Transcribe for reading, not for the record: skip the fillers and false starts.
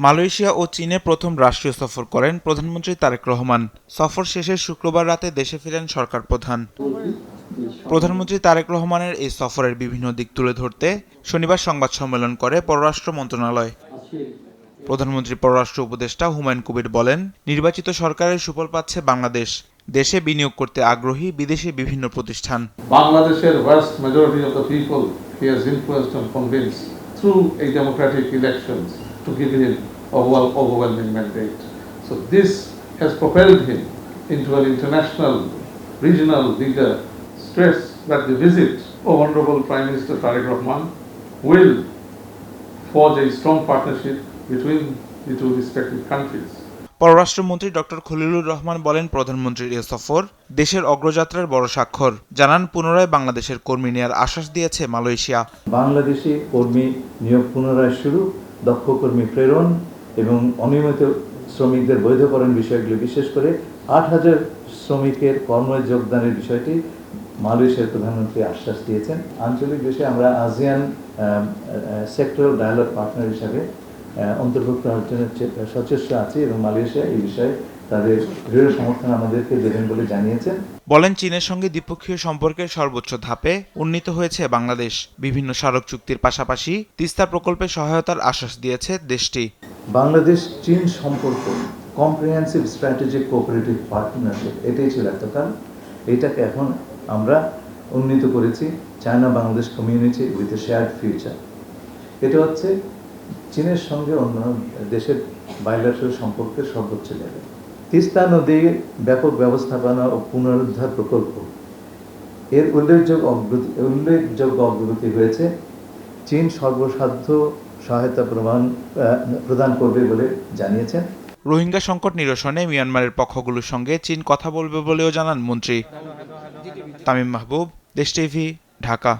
Malaysia ও চীনে প্রথম রাষ্ট্রীয় সফর করেন প্রধানমন্ত্রী তারেক রহমান। সফর শেষে শুক্রবার রাতে দেশে ফিরেন সরকার প্রধান। প্রধানমন্ত্রী তারেক রহমানের এই সফরের বিভিন্ন দিক তুলে ধরতে শনিবার সংবাদ সম্মেলন করে পররাষ্ট্র মন্ত্রণালয়। প্রধানমন্ত্রী পররাষ্ট্র উপদেষ্টা হুমায়ুন কবির বলেন, নির্বাচিত সরকারের সুফল পাচ্ছে বাংলাদেশ। দেশে বিনিয়োগ করতে আগ্রহী বিদেশি বিভিন্ন প্রতিষ্ঠান। বাংলাদেশের vast majority of the people he has influenced and convinced through a democratic elections to give him a overwhelming mandate. So this has propelled him into an international, regional leader. Stress that the visit of Honorable Prime Minister Tariq Rahman will forge a strong partnership between the two respective countries. পররাষ্ট্রমন্ত্রী doctor Khalilur Rahman বলেন, প্রধানমন্ত্রীর এ সফর দেশের অগ্রযাত্রার বড় স্বাক্ষর। জানান, পুনরায় বাংলাদেশের কর্মী নেয়ার আশ্বাস দিয়েছে মালয়েশিয়া। বাংলাদেশি কর্মী নিয়োগ পুনরায় শুরু, দক্ষ কর্মী প্রেরণ এবং অনিয়মিত শ্রমিকদের বৈধকরণ বিষয়গুলি, বিশেষ করে ৮,০০০ শ্রমিকের কর্মে যোগদানের বিষয়টি মালয়েশিয়ার প্রধানমন্ত্রী আশ্বাস দিয়েছেন। আঞ্চলিক বিষয়ে আমরা আসিয়ান সেক্টরাল ডায়ালগ পার্টনার হিসাবে অন্তর্ভুক্ত হওয়ার জন্য সচেষ্ট আছি এবং মালয়েশিয়া এই বিষয়ে তাদের দৃঢ় সমর্থন আমাদেরকে দেবেন বলে জানিয়েছেন। বলেন, চীনের সঙ্গে দ্বিপক্ষীয় সম্পর্কের সর্বোচ্চ ধাপে উন্নীত হয়েছে বাংলাদেশ। বিভিন্ন স্মারক চুক্তির পাশাপাশি তিস্তা প্রকল্পে সহায়তার আশ্বাস দিয়েছে দেশটি। বাংলাদেশ চীন সম্পর্ক কম্প্রিহেন্সিভ স্ট্র্যাটেজিক কোঅপারেটিভ পার্টনারশিপ, এটাই ছিল এতকাল। এটাকে এখন আমরা উন্নীত করেছি China Bangladesh community with a shared future. এটা হচ্ছে চীনের সঙ্গে অন্য দেশের বাইলাটারাল সম্পর্কের সর্বোচ্চ লেভেল। তিস্তা নদীর ব্যাপক ব্যবস্থাপনা ও পুনরুদ্ধার প্রকল্প এর উল্লেখযোগ্য অগ্রগতি হয়েছে। চীন সর্বসাধ্য সহায়তা প্রদান করবে বলে জানিয়েছেন। রোহিঙ্গা সংকট নিরসনে মিয়ানমারের পক্ষগুলোর সঙ্গে চীন কথা বলবে বলেও জানান মন্ত্রী। তামিম মাহবুব, দেশ টিভি, ঢাকা।